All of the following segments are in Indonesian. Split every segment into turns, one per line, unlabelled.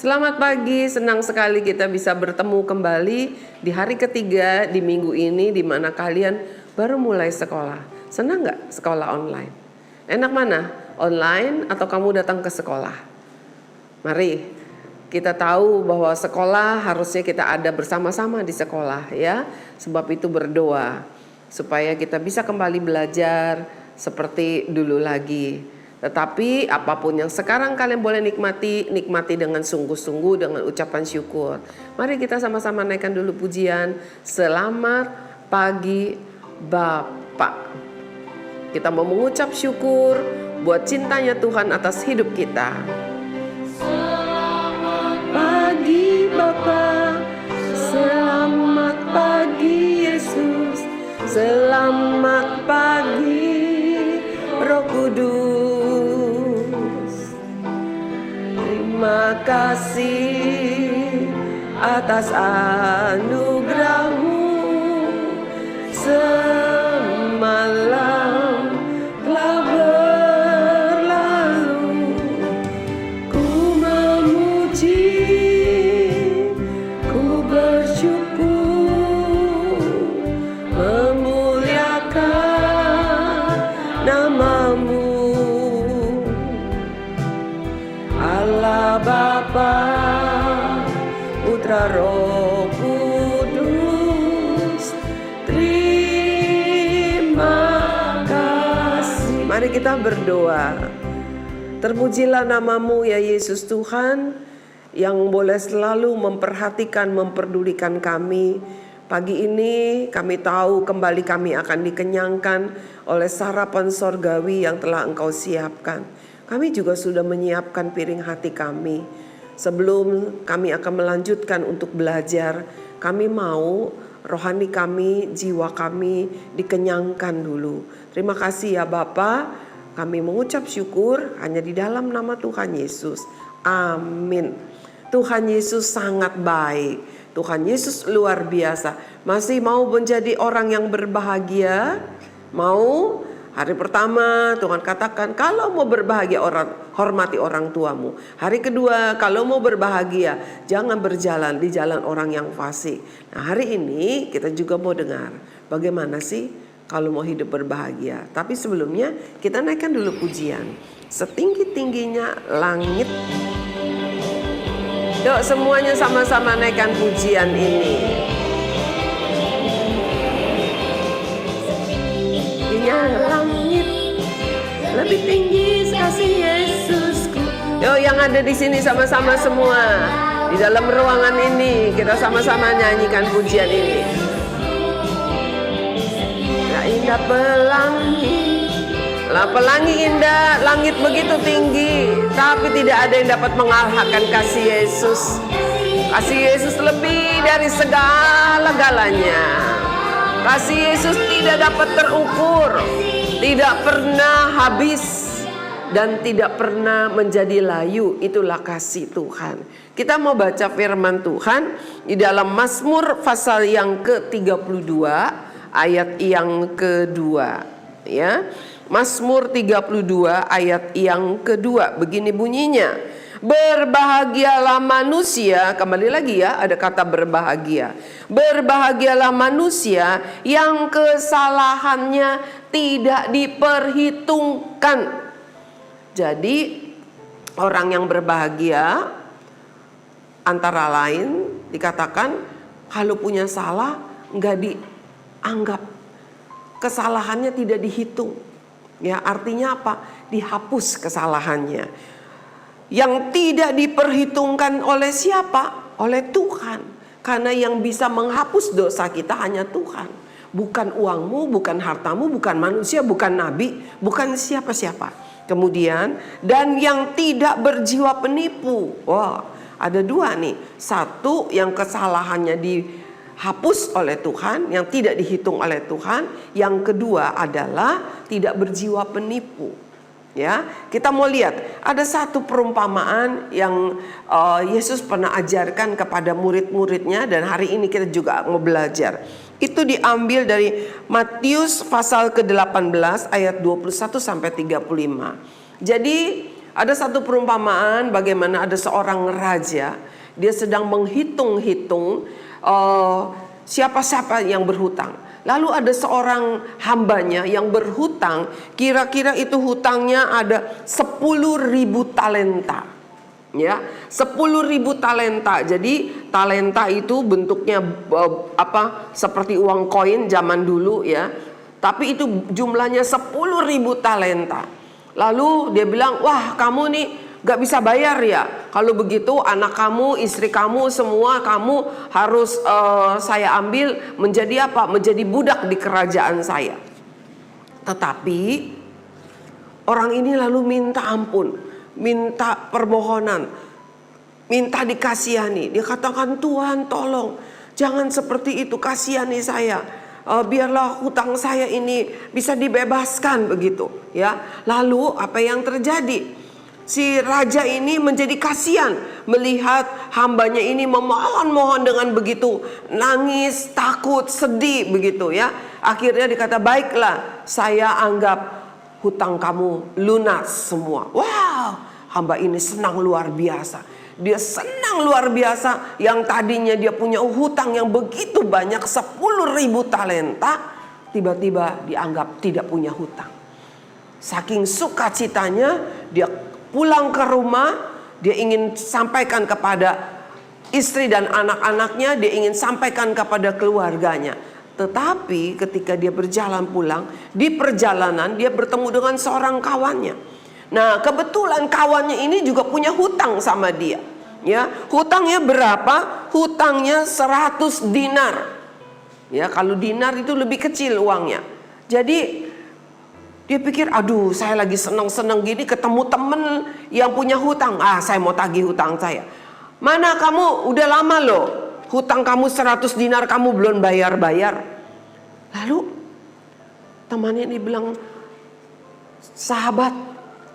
Selamat pagi, senang sekali kita bisa bertemu kembali di hari ketiga di minggu ini di mana kalian baru mulai sekolah. Senang nggak sekolah online? Enak mana? Online atau kamu datang ke sekolah? Mari kita tahu bahwa sekolah harusnya kita ada bersama-sama di sekolah ya. Sebab itu berdoa supaya kita bisa kembali belajar seperti dulu lagi. Tetapi apapun yang sekarang kalian boleh nikmati dengan sungguh-sungguh, dengan ucapan syukur. Mari kita sama-sama naikkan dulu pujian. Selamat pagi Bapa. Kita mau mengucap syukur buat cintanya Tuhan atas hidup kita. Selamat pagi Bapa, selamat pagi Yesus, selamat pagi Roh Kudus. Terima kasih atas anugerah-Mu. Semalam telah berlalu, ku memuji, ku bersyukur, memuliakan nama-Mu. Allah Bapa, Putra Roh Kudus, terima kasih. Mari kita berdoa. Terpujilah nama-Mu ya Yesus Tuhan, yang boleh selalu memperhatikan, memperdulikan kami. Pagi ini kami tahu kembali kami akan dikenyangkan oleh sarapan sorgawi yang telah Engkau siapkan. Kami juga sudah menyiapkan piring hati kami. Sebelum kami akan melanjutkan untuk belajar, kami mau rohani kami, jiwa kami dikenyangkan dulu. Terima kasih ya Bapa. Kami mengucap syukur hanya di dalam nama Tuhan Yesus. Amin. Tuhan Yesus sangat baik. Tuhan Yesus luar biasa. Masih mau menjadi orang yang berbahagia? Mau? Hari pertama Tuhan katakan kalau mau berbahagia hormati orang tuamu. Hari kedua kalau mau berbahagia jangan berjalan di jalan orang yang fasik. Nah hari ini kita juga mau dengar bagaimana sih kalau mau hidup berbahagia. Tapi sebelumnya kita naikkan dulu pujian. Setinggi-tingginya langit. Yuk semuanya sama-sama naikkan pujian ini. Langit lebih tinggi kasih Yesusku. Yo yang ada di sini sama-sama semua di dalam ruangan ini kita sama-sama nyanyikan pujian ini. Ya indah pelangi, lah pelangi indah, langit begitu tinggi, tapi tidak ada yang dapat mengalahkan kasih Yesus. Kasih Yesus lebih dari segala-galanya. Kasih Yesus tidak dapat terukur, tidak pernah habis, dan tidak pernah menjadi layu. Itulah kasih Tuhan. Kita mau baca firman Tuhan di dalam Mazmur pasal yang ke-32 ayat yang kedua. Ya, Mazmur 32 ayat yang kedua. Begini bunyinya. Berbahagialah manusia, kembali lagi ya ada kata berbahagia. Berbahagialah manusia yang kesalahannya tidak diperhitungkan. Jadi orang yang berbahagia antara lain dikatakan kalau punya salah nggak dianggap, kesalahannya tidak dihitung. Ya artinya apa? Dihapus kesalahannya. Yang tidak diperhitungkan oleh siapa? Oleh Tuhan. Karena yang bisa menghapus dosa kita hanya Tuhan. Bukan uangmu, bukan hartamu, bukan manusia, bukan nabi, bukan siapa-siapa. Kemudian, dan yang tidak berjiwa penipu. Wah, ada dua nih. Satu yang kesalahannya dihapus oleh Tuhan, yang tidak dihitung oleh Tuhan. Yang kedua adalah tidak berjiwa penipu. Ya, kita mau lihat ada satu perumpamaan yang Yesus pernah ajarkan kepada murid-muridnya dan hari ini kita juga mau belajar. Itu diambil dari Matius pasal ke-18 ayat 21 sampai 35. Jadi Ada satu perumpamaan bagaimana ada seorang raja, dia sedang menghitung-hitung siapa-siapa yang berhutang. Lalu ada seorang hambanya yang berhutang, kira-kira itu hutangnya ada 10.000 talenta. Ya, 10.000 talenta. Jadi talenta itu bentuknya seperti uang koin zaman dulu ya. Tapi itu jumlahnya 10.000 talenta. Lalu dia bilang, wah kamu nih gak bisa bayar ya. Kalau begitu anak kamu, istri kamu, semua kamu harus saya ambil menjadi apa? Menjadi budak di kerajaan saya. Tetapi orang ini lalu minta ampun, minta permohonan, minta dikasihani. Dia katakan, Tuhan tolong jangan seperti itu, kasihani saya. Biarlah hutang saya ini bisa dibebaskan begitu ya. Lalu apa yang terjadi? Si raja ini menjadi kasihan melihat hambanya ini memohon-mohon dengan begitu nangis, takut, sedih begitu ya. Akhirnya dikata, baiklah saya anggap hutang kamu lunas semua. Wow, hamba ini senang luar biasa. Dia senang luar biasa. Yang tadinya dia punya hutang yang begitu banyak, 10.000 talenta, tiba-tiba dianggap tidak punya hutang. Saking sukacitanya, dia pulang ke rumah. Dia ingin sampaikan kepada istri dan anak-anaknya, dia ingin sampaikan kepada keluarganya. Tetapi ketika dia berjalan pulang, di perjalanan dia bertemu dengan seorang kawannya. Nah, kebetulan kawannya ini juga punya hutang sama dia. Ya, hutangnya berapa? Hutangnya 100 dinar. Ya, kalau dinar itu lebih kecil uangnya. Jadi dia pikir, aduh saya lagi senang-senang gini ketemu temen yang punya hutang. Saya mau tagih hutang saya. Mana kamu udah lama loh, hutang kamu 100 dinar kamu belum bayar-bayar. Lalu temannya ini bilang, sahabat,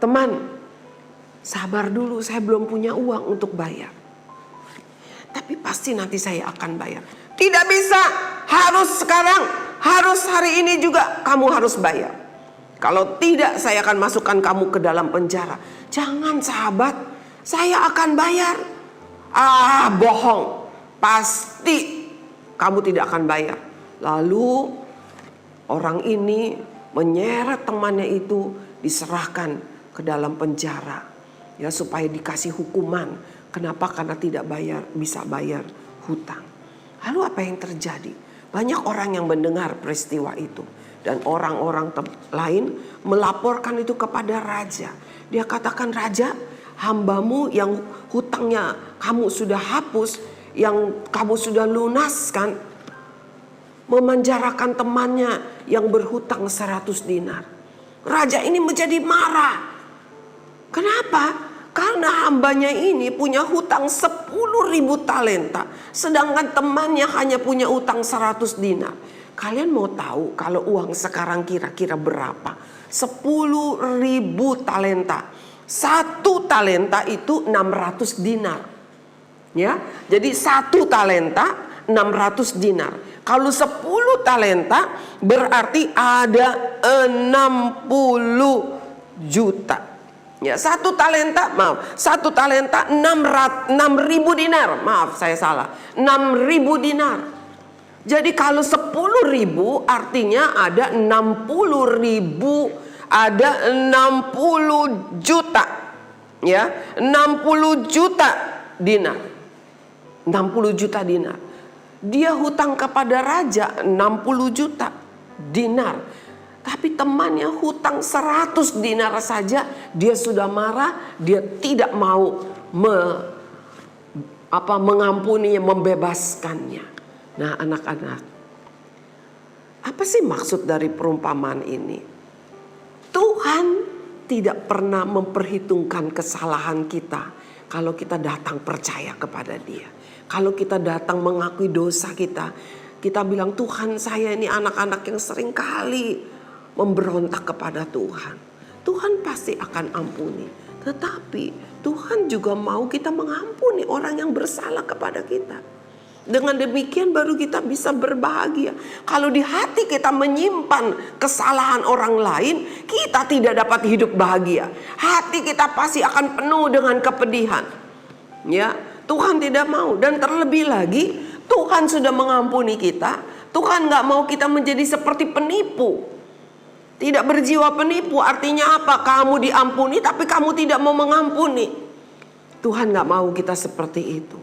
teman, sabar dulu, saya belum punya uang untuk bayar. Tapi pasti nanti saya akan bayar. Tidak bisa, harus sekarang, harus hari ini juga kamu harus bayar. Kalau tidak saya akan masukkan kamu ke dalam penjara. Jangan sahabat, saya akan bayar. Bohong, pasti kamu tidak akan bayar. Lalu orang ini menyeret temannya itu, diserahkan ke dalam penjara ya, supaya dikasih hukuman. Kenapa? Karena tidak bisa bayar hutang. Lalu apa yang terjadi? Banyak orang yang mendengar peristiwa itu, dan orang-orang lain melaporkan itu kepada raja. Dia katakan, raja, hambamu yang hutangnya kamu sudah hapus, yang kamu sudah lunaskan, memenjarakan temannya yang berhutang 100 dinar. Raja ini menjadi marah. Kenapa? Karena hambanya ini punya hutang 10.000 talenta, sedangkan temannya hanya punya hutang 100 dinar. Kalian mau tahu kalau uang sekarang kira-kira berapa? 10.000 talenta. Satu talenta itu 600 dinar. Ya, jadi satu talenta 600 dinar. Kalau 10 talenta berarti ada 60 juta. Ya, satu talenta 6.000 dinar. Maaf, saya salah. 6.000 dinar. Jadi kalau 10.000 artinya ada 60.000, ada 60 juta. Ya, 60 juta dinar. 60 juta dinar. Dia hutang kepada raja 60 juta dinar. Tapi temannya hutang 100 dinar saja, dia sudah marah, dia tidak mau mengampuninya, membebaskannya. Nah, anak-anak, apa sih maksud dari perumpamaan ini? Tuhan tidak pernah memperhitungkan kesalahan kita kalau kita datang percaya kepada Dia. Kalau kita datang mengakui dosa kita, kita bilang, Tuhan, saya ini anak-anak yang sering kali memberontak kepada Tuhan. Tuhan pasti akan ampuni. Tetapi Tuhan juga mau kita mengampuni orang yang bersalah kepada kita. Dengan demikian baru kita bisa berbahagia. Kalau di hati kita menyimpan kesalahan orang lain, kita tidak dapat hidup bahagia. Hati kita pasti akan penuh dengan kepedihan. Ya, Tuhan tidak mau. Dan terlebih lagi, Tuhan sudah mengampuni kita. Tuhan gak mau kita menjadi seperti penipu. Tidak berjiwa penipu, artinya apa? Kamu diampuni tapi kamu tidak mau mengampuni. Tuhan gak mau kita seperti itu.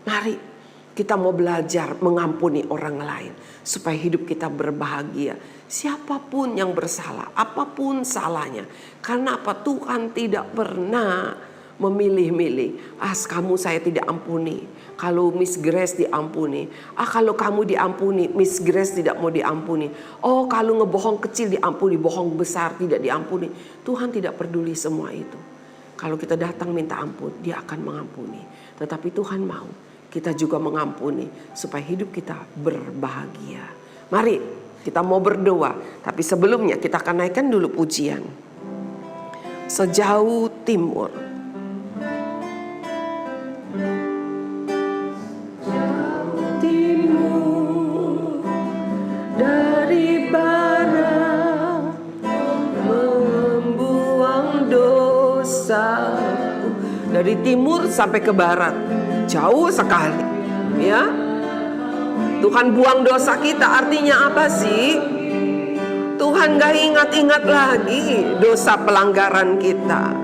Mari kita mau belajar mengampuni orang lain supaya hidup kita berbahagia. Siapapun yang bersalah, apapun salahnya. Karena apa? Tuhan tidak pernah memilih-milih. Kamu saya tidak ampuni. Kalau Miss Grace diampuni. Kalau kamu diampuni, Miss Grace tidak mau diampuni. Oh, kalau ngebohong kecil diampuni, bohong besar tidak diampuni. Tuhan tidak peduli semua itu. Kalau kita datang minta ampun, Dia akan mengampuni. Tetapi Tuhan mau kita juga mengampuni supaya hidup kita berbahagia. Mari kita mau berdoa. Tapi sebelumnya kita akan naikkan dulu pujian. Sejauh timur. Dari barat membuang dosaku. Dari timur sampai ke barat, jauh sekali. Ya, Tuhan buang dosa kita. Artinya apa sih? Tuhan gak ingat-ingat lagi dosa pelanggaran kita,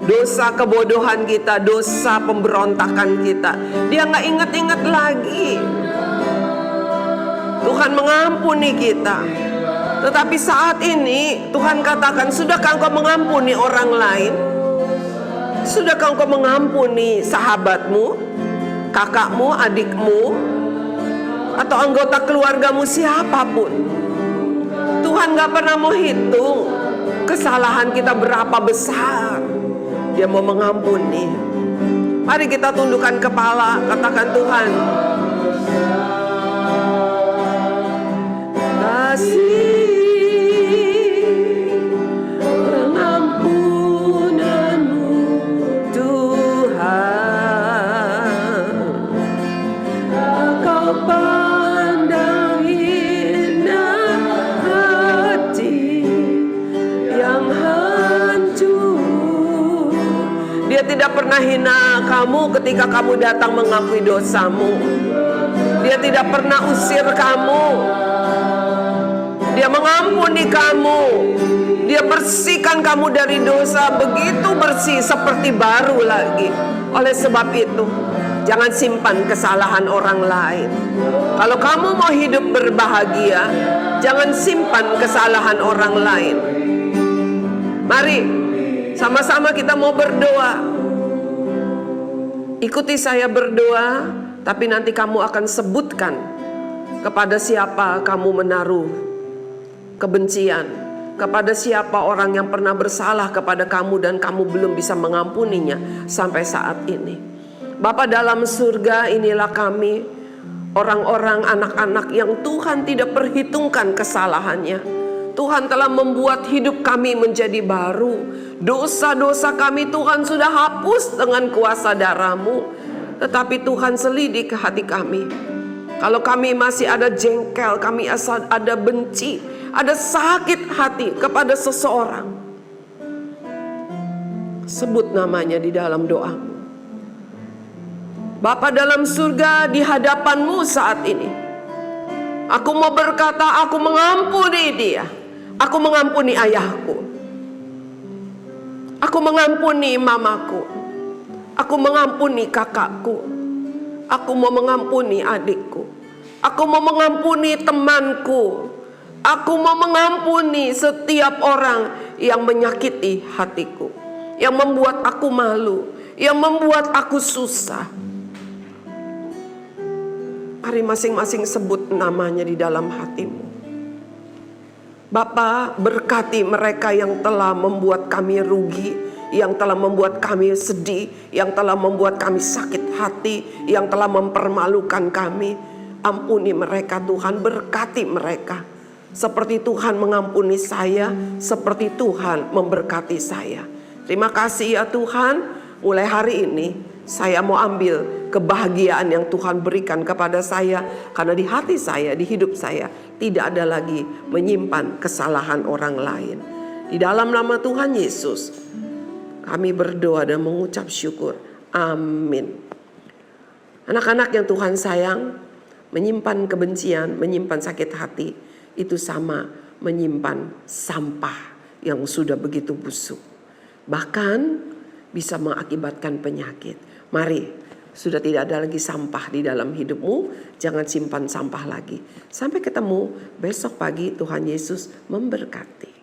dosa kebodohan kita, dosa pemberontakan kita. Dia gak ingat-ingat lagi. Tuhan mengampuni kita. Tetapi saat ini Tuhan katakan, sudahkah engkau mengampuni orang lain? Sudahkah engkau mengampuni sahabatmu, kakakmu, adikmu, atau anggota keluargamu, siapapun? Tuhan gak pernah mau hitung kesalahan kita berapa besar. Dia mau mengampuni. Mari kita tundukkan kepala, katakan, Tuhan, pengampunanmu Tuhan, Engkau pandang hina hati yang hancur. Dia tidak pernah hina kamu ketika kamu datang mengakui dosamu. Dia tidak pernah usir kamu. Dia mengampuni kamu. Dia bersihkan kamu dari dosa, begitu bersih seperti baru lagi. Oleh sebab itu, jangan simpan kesalahan orang lain. Kalau kamu mau hidup berbahagia, jangan simpan kesalahan orang lain. Mari sama-sama kita mau berdoa. Ikuti saya berdoa, tapi nanti kamu akan sebutkan kepada siapa kamu menaruh kebencian, kepada siapa orang yang pernah bersalah kepada kamu dan kamu belum bisa mengampuninya sampai saat ini. Bapa dalam surga, inilah kami, orang-orang, anak-anak yang Tuhan tidak perhitungkan kesalahannya. Tuhan telah membuat hidup kami menjadi baru. Dosa-dosa kami Tuhan sudah hapus dengan kuasa darah-Mu. Tetapi Tuhan selidik hati kami. Kalau kami masih ada jengkel, kami ada benci, ada sakit hati kepada seseorang, sebut namanya di dalam doamu. Bapa dalam surga, di hadapan-Mu saat ini, aku mau berkata, aku mengampuni dia. Aku mengampuni ayahku. Aku mengampuni mamaku. Aku mengampuni kakakku. Aku mau mengampuni adikku. Aku mau mengampuni temanku. Aku mau mengampuni setiap orang yang menyakiti hatiku, yang membuat aku malu, yang membuat aku susah. Mari masing-masing sebut namanya di dalam hatimu. Bapa, berkati mereka yang telah membuat kami rugi, yang telah membuat kami sedih, yang telah membuat kami sakit hati, yang telah mempermalukan kami. Ampuni mereka Tuhan, berkati mereka. Seperti Tuhan mengampuni saya, seperti Tuhan memberkati saya. Terima kasih ya Tuhan, mulai hari ini Saya mau ambil kebahagiaan yang Tuhan berikan kepada saya. Karena di hati saya, di hidup saya, tidak ada lagi menyimpan kesalahan orang lain. Di dalam nama Tuhan Yesus, kami berdoa dan mengucap syukur. Amin. Anak-anak yang Tuhan sayang, menyimpan kebencian, menyimpan sakit hati, itu sama menyimpan sampah yang sudah begitu busuk. Bahkan bisa mengakibatkan penyakit. Mari, sudah tidak ada lagi sampah di dalam hidupmu, jangan simpan sampah lagi. Sampai ketemu besok pagi, Tuhan Yesus memberkati.